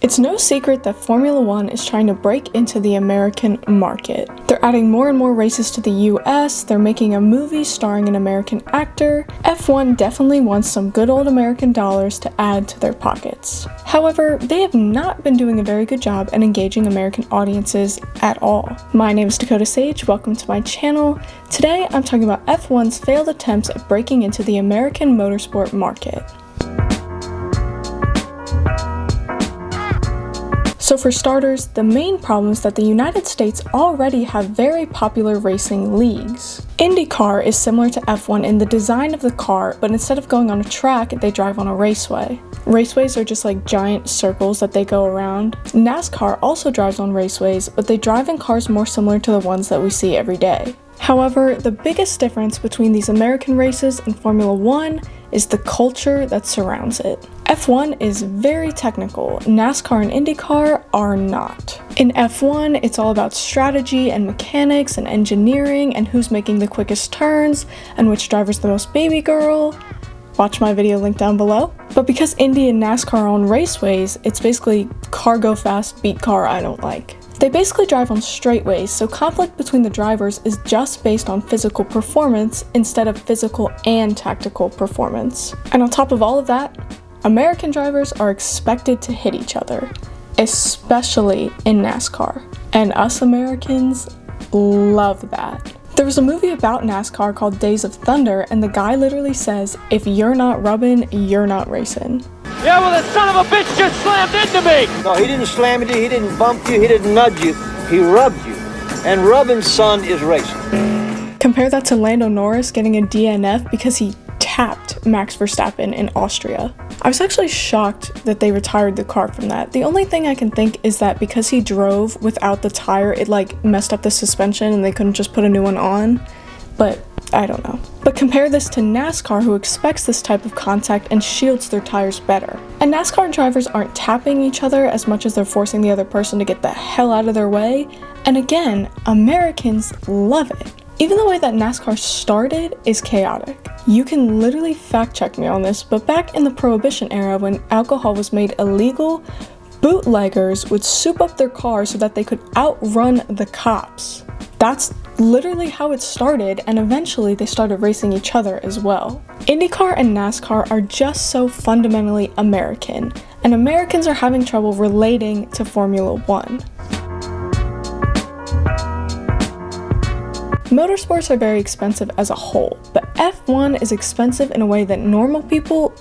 It's no secret that Formula One is trying to break into the American market. They're adding more and more races to the US, they're making a movie starring an American actor. F1 definitely wants some good old American dollars to add to their pockets. However, they have not been doing a very good job at engaging American audiences at all. My name is Dakota Sage, welcome to my channel. Today I'm talking about F1's failed attempts at breaking into the American motorsport market. So for starters, the main problem is that the United States already have very popular racing leagues. IndyCar is similar to F1 in the design of the car, but instead of going on a track, they drive on a raceway. Raceways are just like giant circles that they go around. NASCAR also drives on raceways, but they drive in cars more similar to the ones that we see every day. However, the biggest difference between these American races and Formula One is the culture that surrounds it. F1 is very technical, NASCAR and IndyCar are not. In F1, it's all about strategy and mechanics and engineering and who's making the quickest turns and which driver's the most baby girl. Watch my video link down below. But because Indy and NASCAR are on raceways, it's basically car go fast, beat car I don't like. They basically drive on straightaways, so conflict between the drivers is just based on physical performance instead of physical and tactical performance. And on top of all of that, American drivers are expected to hit each other, especially in NASCAR. And us Americans love that. There was a movie about NASCAR called Days of Thunder, and the guy literally says, if you're not rubbing, you're not racing. Yeah, well, the son of a bitch just slammed into me! No, he didn't slam into you, he didn't bump you, he didn't nudge you, he rubbed you. And rubbing, son, is racing. Compare that to Lando Norris getting a DNF because he tapped Max Verstappen in Austria. I was actually shocked that they retired the car from that. The only thing I can think is that because he drove without the tire, it messed up the suspension and they couldn't just put a new one on, but I don't know. But compare this to NASCAR, who expects this type of contact and shields their tires better. And NASCAR drivers aren't tapping each other as much as they're forcing the other person to get the hell out of their way. And again, Americans love it. Even the way that NASCAR started is chaotic. You can literally fact check me on this, but back in the Prohibition era when alcohol was made illegal, bootleggers would soup up their cars so that they could outrun the cops. That's literally how it started, and eventually they started racing each other as well. IndyCar and NASCAR are just so fundamentally American, and Americans are having trouble relating to Formula One. Motorsports are very expensive as a whole, but F1 is expensive in a way that normal people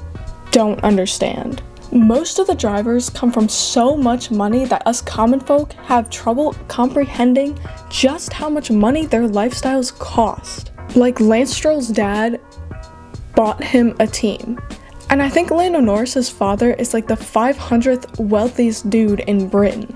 don't understand. Most of the drivers come from so much money that us common folk have trouble comprehending just how much money their lifestyles cost. Like Lance Stroll's dad bought him a team. And I think Lando Norris's father is like the 500th wealthiest dude in Britain.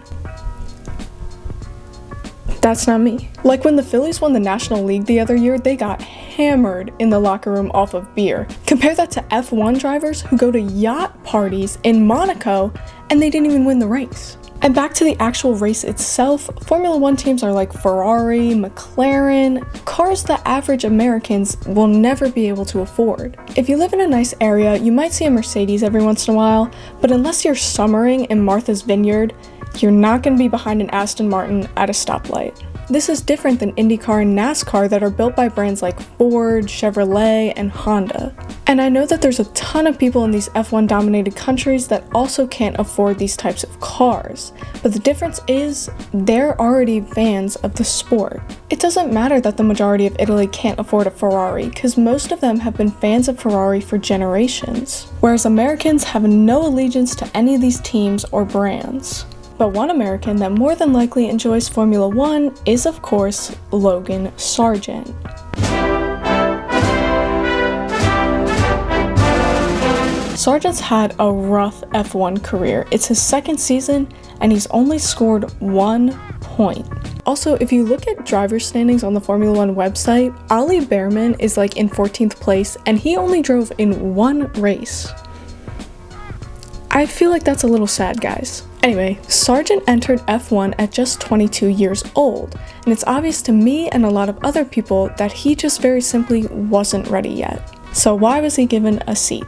That's not me. Like when the Phillies won the National League the other year, they got hammered in the locker room off of beer. Compare that to F1 drivers who go to yacht parties in Monaco and they didn't even win the race. And back to the actual race itself, Formula One teams are like Ferrari, McLaren, cars that average Americans will never be able to afford. If you live in a nice area, you might see a Mercedes every once in a while, but unless you're summering in Martha's Vineyard, you're not going to be behind an Aston Martin at a stoplight. This is different than IndyCar and NASCAR that are built by brands like Ford, Chevrolet, and Honda. And I know that there's a ton of people in these F1 dominated countries that also can't afford these types of cars. But the difference is they're already fans of the sport. It doesn't matter that the majority of Italy can't afford a Ferrari, because most of them have been fans of Ferrari for generations. Whereas Americans have no allegiance to any of these teams or brands. But one American that more than likely enjoys Formula One is, of course, Logan Sergeant. Sargent's had a rough F1 career. It's his second season, and he's only scored 1 point. Also, if you look at driver standings on the Formula One website, Ali Behrman is like in 14th place, and he only drove in 1 race. I feel like that's a little sad, guys. Anyway, Sargent entered F1 at just 22 years old, and it's obvious to me and a lot of other people that he just very simply wasn't ready yet. So why was he given a seat?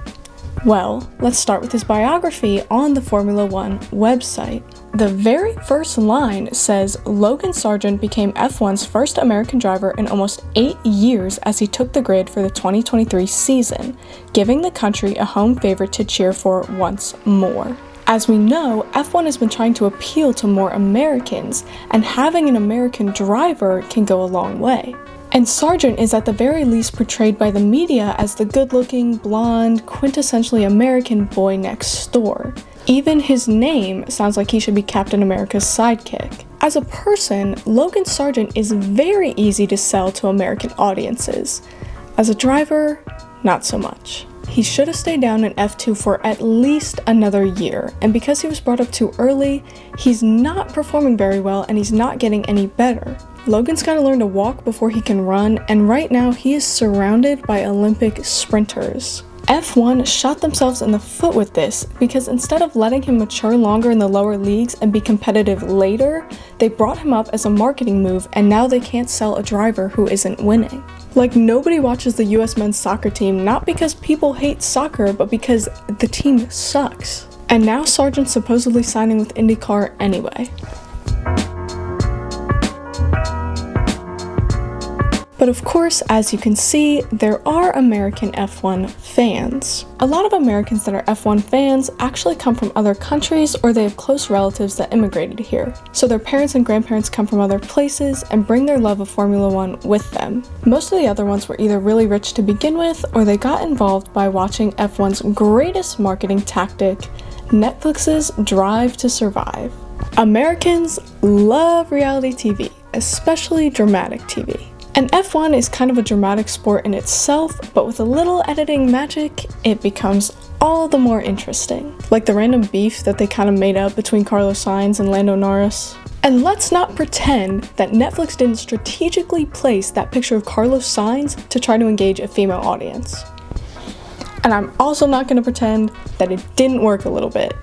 Well, let's start with his biography on the Formula One website. The very first line says, Logan Sergeant became F1's first American driver in almost 8 years as he took the grid for the 2023 season, giving the country a home favorite to cheer for once more. As we know, F1 has been trying to appeal to more Americans, and having an American driver can go a long way. And Sargent is at the very least portrayed by the media as the good-looking, blonde, quintessentially American boy next door. Even his name sounds like he should be Captain America's sidekick. As a person, Logan Sergeant is very easy to sell to American audiences. As a driver, not so much. He should have stayed down in F2 for at least another year, and because he was brought up too early, he's not performing very well and he's not getting any better. Logan's gotta learn to walk before he can run, and right now he is surrounded by Olympic sprinters. F1 shot themselves in the foot with this because instead of letting him mature longer in the lower leagues and be competitive later, they brought him up as a marketing move, and now they can't sell a driver who isn't winning. Like, nobody watches the US men's soccer team not because people hate soccer, but because the team sucks. And now Sargent's supposedly signing with IndyCar anyway. But of course, as you can see, there are American F1 fans. A lot of Americans that are F1 fans actually come from other countries, or they have close relatives that immigrated here. So their parents and grandparents come from other places and bring their love of Formula One with them. Most of the other ones were either really rich to begin with, or they got involved by watching F1's greatest marketing tactic, Netflix's Drive to Survive. Americans love reality TV, especially dramatic TV. And F1 is kind of a dramatic sport in itself, but with a little editing magic, it becomes all the more interesting. Like the random beef that they kind of made up between Carlos Sainz and Lando Norris. And let's not pretend that Netflix didn't strategically place that picture of Carlos Sainz to try to engage a female audience. And I'm also not going to pretend that it didn't work a little bit.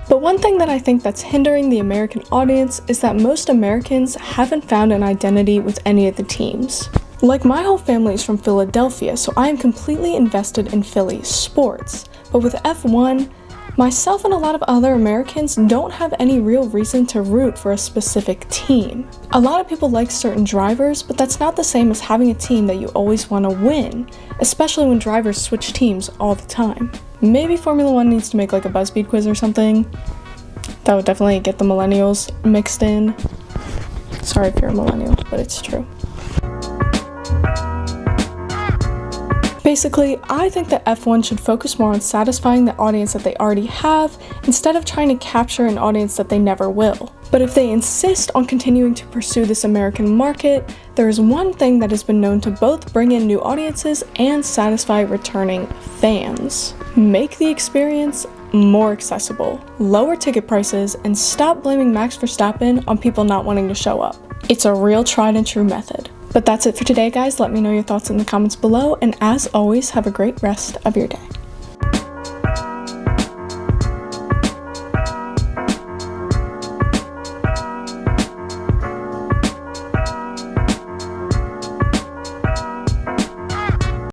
But one thing that I think that's hindering the American audience is that most Americans haven't found an identity with any of the teams. Like, my whole family is from Philadelphia, so I am completely invested in Philly sports. But with F1, myself and a lot of other Americans don't have any real reason to root for a specific team. A lot of people like certain drivers, but that's not the same as having a team that you always want to win, especially when drivers switch teams all the time. Maybe Formula One needs to make like a BuzzFeed quiz or something. That would definitely get the millennials mixed in. Sorry if you're a millennial, but it's true. Basically, I think that F1 should focus more on satisfying the audience that they already have instead of trying to capture an audience that they never will. But if they insist on continuing to pursue this American market, there is one thing that has been known to both bring in new audiences and satisfy returning fans. Make the experience more accessible, lower ticket prices, and stop blaming Max Verstappen on people not wanting to show up. It's a real tried and true method. But that's it for today, guys. Let me know your thoughts in the comments below, and as always, have a great rest of your day.